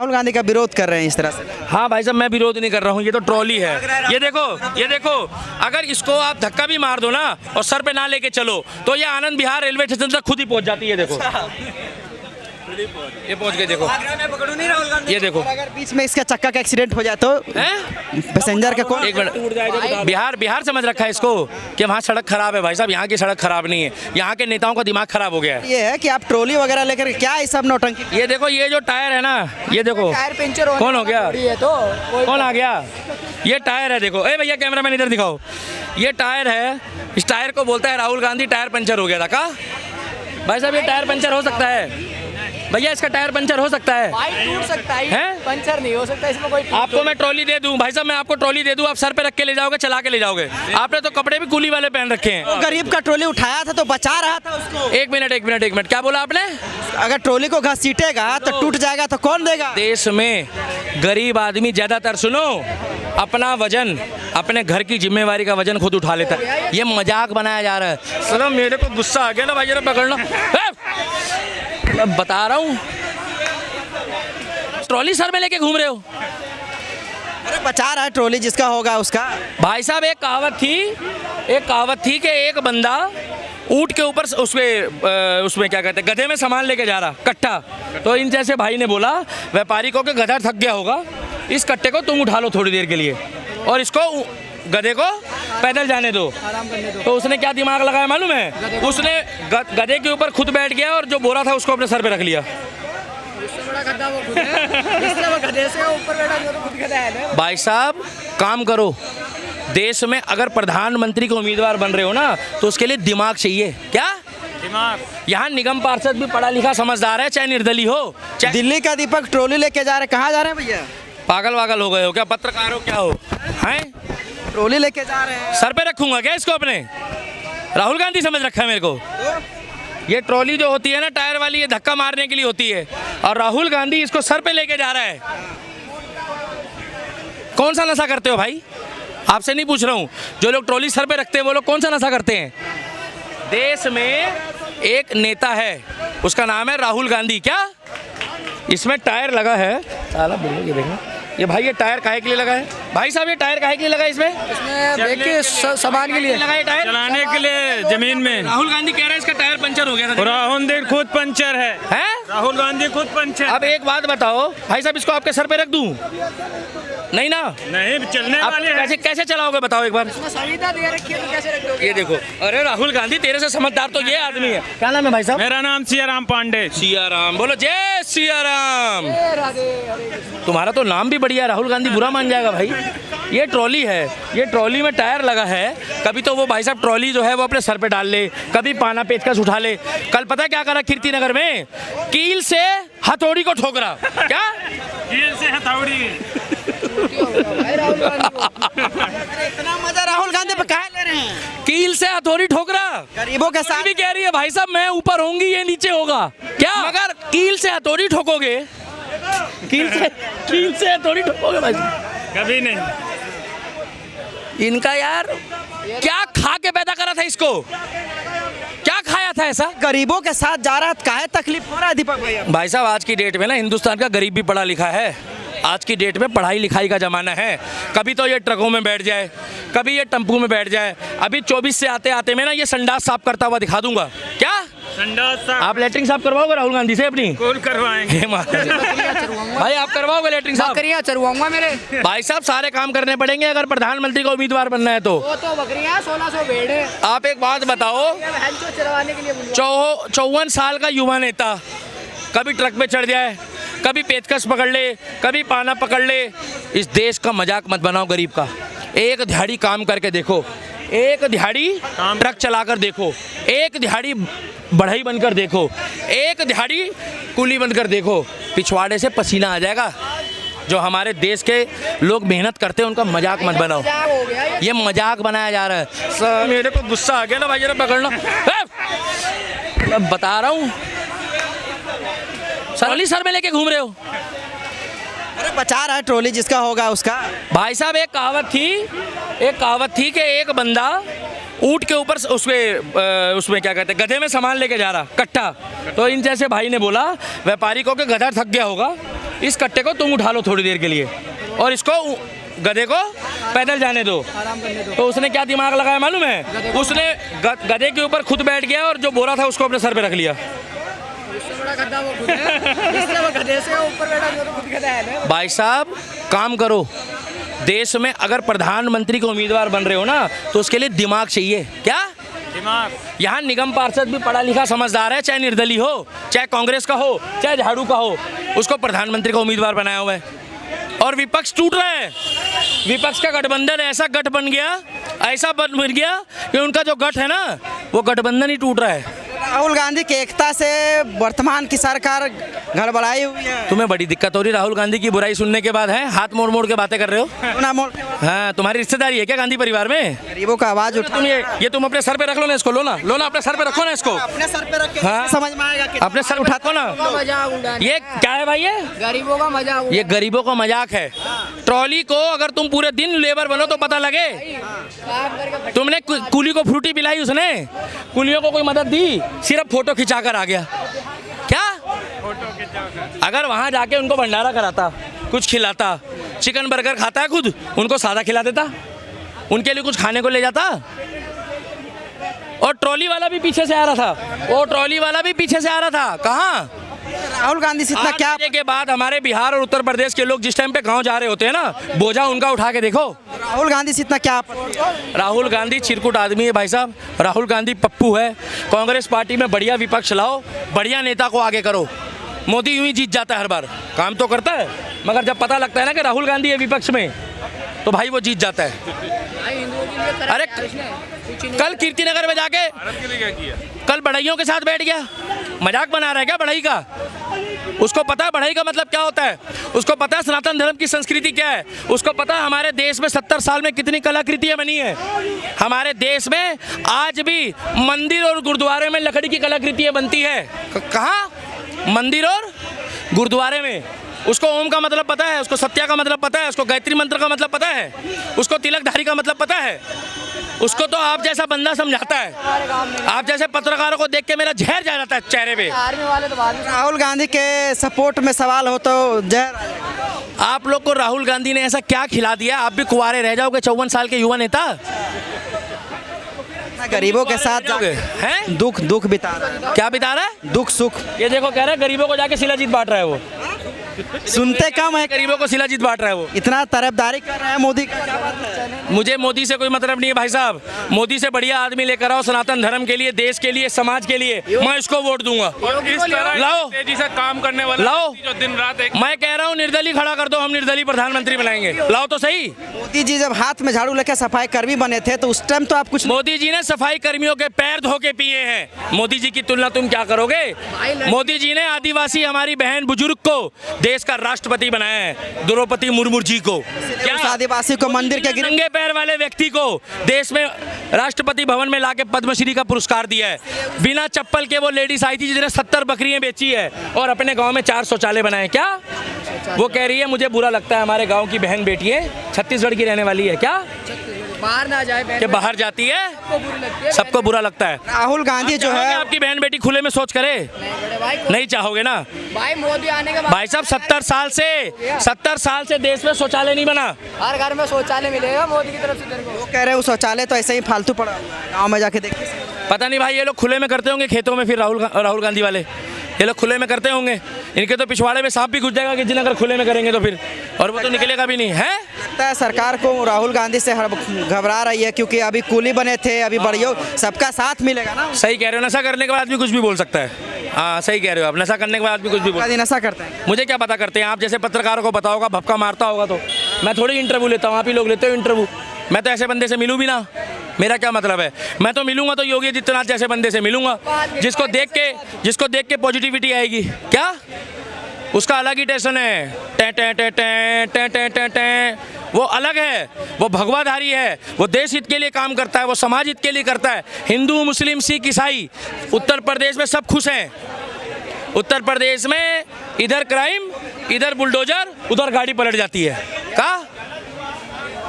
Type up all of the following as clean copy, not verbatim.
राहुल गांधी का विरोध कर रहे हैं इस तरह से। हाँ भाई साहब, मैं विरोध नहीं कर रहा हूँ, ये तो ट्रॉली है। ये देखो, अगर इसको आप धक्का भी मार दो ना और सर पे ना लेके चलो तो ये आनंद विहार रेलवे स्टेशन तक खुद ही पहुँच जाती है। देखो ये पहुँच गए, देखो ये देखो। अगर बीच में इसका चक्का का एक्सीडेंट हो जाए तो पैसेंजर का कौन? एक मिनट, बिहार समझ रखा है इसको कि वहाँ सड़क खराब है। भाई साहब, यहाँ की सड़क खराब नहीं है, यहाँ के नेताओं का दिमाग खराब हो गया है। ये है कि आप ट्रॉली वगैरह लेकर क्या ये सब नौटंकी? ये देखो, ये जो टायर है ना, ये देखो टायर पंचर कौन हो गया, कौन आ गया? ये टायर है, देखो। ए भैया कैमरामैन इधर दिखाओ, ये टायर है। इस टायर को बोलता है राहुल गांधी टायर पंचर हो गया था का? भाई साहब, ये टायर पंचर हो सकता है भैया, इसका टायर पंचर हो सकता है, टूट सकता है, पंचर नहीं हो सकता इसमें कोई। आपको मैं ट्रॉली दे दूं भाई साहब, मैं आपको ट्रॉली दे दूं, आप सर पे रख के ले जाओगे, चला के ले जाओगे। आपने तो कपड़े भी कूली वाले पहन रखे हैं। तो गरीब का ट्रॉली उठाया था तो बचा रहा था उसको। एक मिनट, क्या बोला आपने? अगर ट्रॉली को घसीटेगा तो टूट जाएगा तो कौन देगा? देश में गरीब आदमी ज्यादातर, सुनो, अपना वजन, अपने घर की जिम्मेवारी का वजन खुद उठा लेता है। ये मजाक बनाया जा रहा है। चलो मेरे को गुस्सा आ गया ना भाई, जरा पकड़ना। मैं बता रहा हूँ, ट्रॉली सर में लेके घूम रहे हो। अरे बचा रहा है ट्रॉली, जिसका होगा उसका। भाई साहब, एक कहावत थी कि एक बंदा ऊंट के ऊपर उसमें क्या कहते हैं, गधे में सामान लेके जा रहा कट्टा। तो इन जैसे भाई ने बोला व्यापारी को कि गधा थक गया होगा, इस कट्टे को तुम उठा लो थोड़ी देर के लिए और इसको गधे को पैदल जाने दो। तो उसने क्या दिमाग लगाया मालूम है? उसने गधे के ऊपर खुद बैठ गया और जो बोरा था उसको अपने सर पे रख लिया। भाई साहब, काम करो। देश में अगर प्रधानमंत्री के उम्मीदवार बन रहे हो ना तो उसके लिए दिमाग चाहिए। क्या दिमाग? यहाँ निगम पार्षद भी पढ़ा लिखा समझदार है, चाहे निर्दलीय हो। दिल्ली का दीपक ट्रॉली लेके जा रहे, कहाँ जा रहे हैं भैया? पागल वागल हो गए हो क्या? पत्रकार हो क्या हो? हैं, ट्रॉली लेके जा रहे हैं। सर पे रखूंगा क्या इसको अपने? राहुल गांधी समझ रखा है मेरे को। ये ट्रॉली जो होती है ना टायर वाली, ये धक्का मारने के लिए होती है और राहुल गांधी इसको सर पे लेके जा रहा है। कौन सा नशा करते हो भाई? आपसे नहीं पूछ रहा हूँ, जो लोग ट्रॉली सर पे रखते हैं वो लोग कौन सा नशा करते हैं? देश में एक नेता है, उसका नाम है राहुल गांधी। क्या इसमें टायर लगा है? साला बोलो, ये देखो, ये भाई, ये टायर काहे के लिए लगा है? भाई साहब, ये टायर काहे के लिए लगा है? इसमें देखिए सामान के लिए लगा है टायर, चलाने के लिए जमीन में। राहुल गांधी कह रहे हैं इसका टायर पंचर हो गया था। राहुल गांधी खुद पंचर है। राहुल गांधी खुद पंचर। अब एक बात बताओ भाई साहब, इसको आपके सर पे रख दूं? नहीं ना, नहीं चलने वाले हैं। कैसे चलाओगे बताओ एक बार? संविदा दे रखी है तो कैसे रख दोगे? ये देखो, अरे राहुल गांधी, तेरे से समझदार तो ये आदमी है। क्या नाम है भाई साहब? मेरा नाम सियाराम पांडे। सियाराम, बोलो जय सियाराम। तुम्हारा तो नाम भी बढ़िया है, राहुल गांधी बुरा मान जाएगा भाई। ये ट्रॉली है, ये ट्रॉली में टायर लगा है। कभी तो वो भाई साहब ट्रॉली जो है वो अपने सर पे डाल ले, कभी पाना पेचकस उठा ले। कल पता है क्या करा कीर्ति नगर में? कील से हथौड़ी को ठोकरा। क्या कील से हथौड़ी? इतना मजा राहुल गांधी पे काहे ले रहे हैं? कील से हथौड़ी ठोकरा। गरीबों के साथ भी कह रही है भाई साहब, मैं ऊपर होंगी, ये नीचे होगा। क्या मगर कील से हथौड़ी ठोकोगे? कील से हथौड़ी ठोकोगे भाई साहब? कभी नहीं। इनका यार क्या खा के पैदा करा था इसको? क्या खाया था ऐसा? गरीबों के साथ जा रहा है, काहे तकलीफ हो रहा है दीपक भैया? भाई साहब, आज की डेट में ना हिंदुस्तान का गरीब भी पढ़ा लिखा है। आज की डेट में पढ़ाई लिखाई का ज़माना है। कभी तो ये ट्रकों में बैठ जाए, कभी ये टेम्पू में बैठ जाए। अभी 24 से आते आते मैं ना ये संडास साफ करता हुआ दिखा दूंगा। क्या संडास साफ? आप लेटरिन साफ करवाओगे राहुल गांधी से अपनी? कौन करवाएंगे? भाई आप करवाओगे लेटरिन साफ? बकरियां चरवाऊंगा मेरे। भाई साहब, सारे काम करने पड़ेंगे अगर प्रधानमंत्री का उम्मीदवार बनना है तो। वो तो बकरियां 1600 भेड़ है। आप एक बात बताओ, चरवाने के लिए 54 साल का युवा नेता कभी ट्रक पे चढ़ जाए, कभी पेचकस पकड़ ले, कभी पाना पकड़ ले। इस देश का मजाक मत बनाओ गरीब का। एक दिहाड़ी काम करके देखो, एक दिहाड़ी ट्रक चलाकर देखो, एक दिहाड़ी बढ़ई बनकर देखो, एक दिहाड़ी कुली बनकर देखो, पिछवाड़े से पसीना आ जाएगा। जो हमारे देश के लोग मेहनत करते हैं उनका मजाक मत बनाओ। ये मजाक बनाया जा रहा है। सर मेरे को गुस्सा आ गया ना भाई, जरा पकड़ना। मैं बता रहा हूँ, ट्रॉली सर में लेके घूम रहे हो। अरे बचा रहा है ट्रॉली, जिसका होगा उसका। भाई साहब, एक कहावत थी कि एक बंदा ऊंट के ऊपर उसमें क्या कहते हैं, गधे में सामान लेके जा रहा कट्टा। तो इन जैसे भाई ने बोला व्यापारी को कि गधा थक गया होगा, इस कट्टे को तुम उठा लो थोड़ी देर के लिए और इसको गधे को पैदल जाने दो। तो उसने क्या दिमाग लगाया मालूम है, उसने गधे के ऊपर खुद बैठ गया और जो बोरा था उसको अपने सर पे रख लिया। बड़ा गधा वो खुद है, इसलिए वो गधे से ऊपर बैठा तो खुद गधा है ना। भाई साहब काम करो, देश में अगर प्रधानमंत्री के उम्मीदवार बन रहे हो ना तो उसके लिए दिमाग चाहिए। क्या दिमाग? यहाँ निगम पार्षद भी पढ़ा लिखा समझदार है, चाहे निर्दलीय हो, चाहे कांग्रेस का हो, चाहे झाड़ू का हो, उसको प्रधानमंत्री का उम्मीदवार बनाया हुआ है। और विपक्ष टूट रहा है, विपक्ष का गठबंधन ऐसा गठ बन गया, ऐसा बन गया कि उनका जो गठ है ना वो गठबंधन ही टूट रहा है। राहुल गांधी की एकता से वर्तमान की सरकार गड़बड़ाई हुई है। तुम्हें बड़ी दिक्कत हो रही राहुल गांधी की बुराई सुनने के बाद, है हाथ मोड़ मोड़ के बातें कर रहे हो। ना मोड़, हाँ तुम्हारी रिश्तेदारी है क्या गांधी परिवार में? गरीबों का आवाज उठा। तुम ये तुम अपने सर पे रख लो ना इसको, लो ना अपने सर पे रखो ना इसको, अपने सर पे रख के हाँ। समझ में आएगा कि अपने सर उठाओ ना। मजाक उड़ाने, ये क्या है भाई, ये गरीबों का मजाक ये गरीबों का मजाक है। ट्रॉली को अगर तुम पूरे दिन लेबर बनो तो पता लगे। काम करके तुमने कुली को फ्रूटी पिलाई, उसने कुलियों को कोई मदद दी, सिर्फ फोटो खिंचाकर आ गया। क्या अगर वहां जाके उनको भंडारा कराता, कुछ खिलाता, चिकन बर्गर खाता है खुद, उनको सादा खिला देता, उनके लिए कुछ खाने को ले जाता। और ट्रॉली वाला भी पीछे से आ रहा था, वो ट्रॉली वाला भी पीछे से आ रहा था। कहाँ? राहुल गांधी से इतना क्या? के बाद हमारे बिहार और उत्तर प्रदेश के लोग जिस टाइम पे गांव जा रहे होते हैं ना, बोझा उनका उठा के देखो। राहुल गांधी से इतना क्या? राहुल गांधी चिरकुट आदमी है भाई साहब, राहुल गांधी पप्पू है। कांग्रेस पार्टी में बढ़िया विपक्ष लाओ, बढ़िया नेता को आगे करो। मोदी यूं ही जीत जाता है हर बार, काम तो करता है, मगर जब पता लगता है ना कि राहुल गांधी है विपक्ष में तो भाई वो जीत जाता है। हिंदुओं के लिए अरे कल कीर्तिनगर में जाके कल बढ़इयों के साथ बैठ गया, मजाक बना रहा है क्या बढ़ई का? उसको पता है बढ़ई का मतलब क्या होता है, उसको पता है सनातन धर्म की संस्कृति क्या है, उसको पता है हमारे देश में 70 साल में कितनी कलाकृतियां बनी है। हमारे देश में आज भी मंदिर और गुरुद्वारे में लकड़ी की कलाकृतियां बनती है। कहाँ? मंदिर और गुरुद्वारे में। उसको ओम का मतलब पता है, उसको सत्या का मतलब पता है, उसको गायत्री मंत्र का मतलब पता है, उसको तिलकधारी का मतलब पता है। उसको तो आप जैसा बंदा समझाता है, आप जैसे पत्रकारों को देख के मेरा जहर जा जाता है चेहरे पे। आर्मी वाले तो बाद में राहुल गांधी के सपोर्ट में सवाल हो तो जहर। आप लोग को राहुल गांधी ने ऐसा क्या खिला दिया, आप भी कुंवारे रह जाओगे? 54 साल के युवा नेता गरीबों के साथ हैं, दुख बिता रहा है। क्या बिता रहा है? दुख सुख। ये देखो कह रहा है गरीबों को जाके शिलाजीत बांट रहा है वो। सुनते कम है, गरीबों को शिलाजीत बांट रहा है वो। इतना तरफदारी कर रहा है मोदी का, क्या बात है? मुझे मोदी से कोई मतलब नहीं है भाई साहब, मोदी से बढ़िया आदमी लेकर आओ सनातन धर्म के लिए, देश के लिए, समाज के लिए, मैं इसको वोट दूंगा। और इस तरह लाओ तेजी से काम करने वाला लाओ, जो दिन रात एक मैं कह रहा हूँ निर्दलीय खड़ा कर दो, हम निर्दलीय प्रधानमंत्री बनाएंगे। लाओ तो सही। मोदी जी जब हाथ में झाड़ू लेकर सफाई कर्मी बने थे तो उस टाइम तो आप कुछ मोदी जी ने सफाई कर्मियों के पैर धो के पिए हैं। मोदी जी की तुलना तुम क्या करोगे? मोदी जी ने आदिवासी हमारी बहन बुजुर्ग को देश का राष्ट्रपति बनाया है, द्रौपदी मुर्मू जी को। क्या उस आदिवासी को मंदिर के गिर नंगे पैर वाले व्यक्ति को देश में राष्ट्रपति भवन में लाके पद्मश्री का पुरस्कार दिया है। बिना चप्पल के वो लेडीज आई थी जिसने 70 बकरियां बेची है और अपने गांव में 4 शौचालय बनाए। क्या वो कह रही है मुझे बुरा लगता है, हमारे गांव की बहन बेटी है, छत्तीसगढ़ की रहने वाली है, क्या बाहर ना जाए, कि बाहर जाती है, सबको बुरा लगता है। राहुल गांधी जो है आपकी बहन बेटी खुले में शौच करे? नहीं चाहोगे ना भाई। मोदी आने के बाद भाई साहब 70 साल से देश में शौचालय नहीं बना। हर घर में शौचालय मिलेगा मोदी की तरफ से तेरे को। वो कह रहे हैं शौचालय तो ऐसे ही फालतू पड़ा, गाँव में जाके देखिए। पता नहीं भाई ये लोग खुले में करते होंगे खेतों में, फिर राहुल गांधी वाले ये लोग खुले में करते होंगे। इनके तो पिछवाड़े में सांप भी घुस जाएगा कि जिन अगर खुले में करेंगे तो फिर, और वो तो निकलेगा भी नहीं है। लगता है सरकार को राहुल गांधी से घबरा रही है क्योंकि अभी कूली बने थे, अभी बढ़ियो सबका साथ मिलेगा ना। सही कह रहे हो, नशा करने के बाद भी कुछ भी बोल सकता है। हाँ सही कह रहे हो आप, नशा करने के बाद भी कुछ भी बोल। नशा करते हैं, मुझे क्या पता करते हैं, आप जैसे पत्रकारों को पता होगा, भपका मारता होगा तो मैं थोड़ी इंटरव्यू लेता हूँ, आप ही लोग लेते हो इंटरव्यू। मैं तो ऐसे बंदे से मिलूँ भी ना, मेरा क्या मतलब है? मैं तो मिलूंगा तो योगी आदित्यनाथ जैसे बंदे से मिलूंगा जिसको देख के पॉजिटिविटी आएगी। क्या उसका अलग ही टेंशन है, टे टे टे टे टे टे टे टे, वो अलग है, वो भगवाधारी है, वो देश हित के लिए काम करता है, वो समाज हित के लिए करता है। हिंदू मुस्लिम सिख ईसाई उत्तर प्रदेश में सब खुश हैं। उत्तर प्रदेश में इधर क्राइम, इधर बुलडोजर, उधर गाड़ी पलट जाती है। का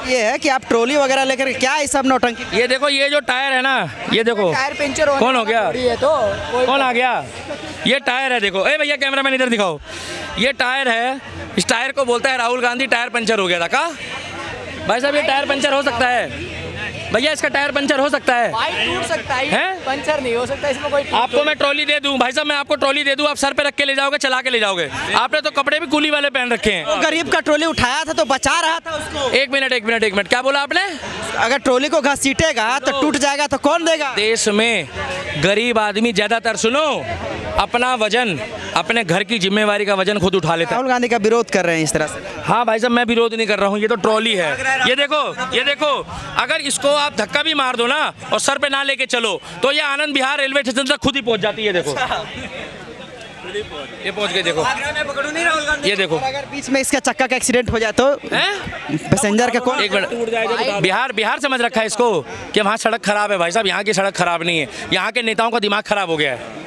ये है कि आप ट्रॉली वगैरह लेकर क्या ये सब नौटंकी? ये देखो, ये जो टायर है ना, ये देखो टायर पंचर होने कौन हो गया? वाला थोड़ी है तो कौन आ गया? ये टायर है, देखो। ए भैया कैमरामैन इधर दिखाओ, ये टायर है। इस टायर को बोलता है राहुल गांधी टायर पंचर हो गया था का? भाई साहब ये टायर पंचर हो सकता है भैया, इसका टायर पंचर हो सकता है? बाइक टूट सकता है, हैं? पंचर नहीं हो सकता इसमें कोई। आपको मैं ट्रॉली दे दूं भाई साहब, मैं आपको ट्रॉली दे दूं, आप सर पे रख के ले जाओगे, चला के ले जाओगे। आपने तो कपड़े भी कूली वाले पहन रखे हैं। तो गरीब का ट्रॉली उठाया था तो बचा रहा था उसको। एक मिनट, क्या बोला आपने? अगर ट्रॉली को घसीटेगा तो टूट जाएगा तो कौन देगा? देश में गरीब आदमी ज्यादातर, सुनो, अपना वजन, अपने घर की जिम्मेवारी का वजन खुद उठा लेता है। राहुल गांधी का विरोध कर रहे हैं इस तरह से। हाँ भाई साहब, मैं विरोध नहीं कर रहा हूँ, ये तो ट्रॉली है। ये देखो, अगर इसको आप धक्का भी मार दो ना और सर पे ना लेके चलो तो ये आनंद विहार रेलवे स्टेशन तक खुद ही पहुंच जाती है। देखो, ये पहुंच गई, देखो, ये देखो। अगर बीच में इसका चक्का का एक्सीडेंट हो जाए तो पैसेंजर का कौन? एक मिनट, बिहार समझ रखा है इसको कि वहाँ सड़क खराब है। भाई साहब, यहाँ की सड़क खराब नहीं है, यहाँ के नेताओं का दिमाग खराब हो गया है।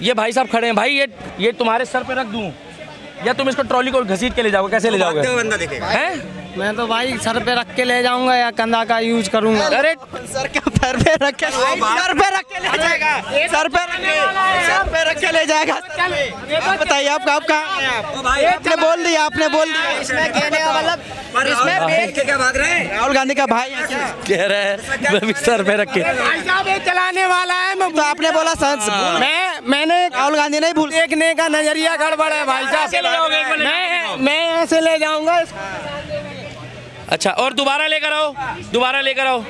ये भाई साहब खड़े हैं, भाई ये तुम्हारे सर पे रख दूं या तुम इसको ट्रॉली को घसीट के ले जाओगे? कैसे ले जाओगे? हैं? मैं तो भाई सर पे रख के ले जाऊंगा या कंधा का यूज करूंगा। अरे सर के पैर पे रख के, सर पे रख के ले जाएगा, सर पे रख के ले जाएगा। आप बताइए, आप कहाँ हैं? आपने बोल दिया। इसमें कहने का मतलब, इसमें देख के क्या भाग रहे हैं? राहुल गांधी का भाई है क्या? कह रहा है मैं भी सर पे रख के। भाई साहब ये चलाने वाला है। मैं तो आपने बोला मैंने राहुल गांधी नहीं भूल। देखने का नजरिया गड़बड़ है भाई साहब। मैं ऐसे ले जाऊंगा। अच्छा, और दोबारा लेकर आओ।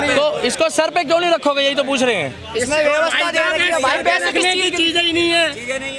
तो इसको सर पे क्यों नहीं रखोगे, यही तो पूछ रहे हैं। इसमें व्यवस्था दे रखी है भाई, पैसे की चीज ही नहीं है।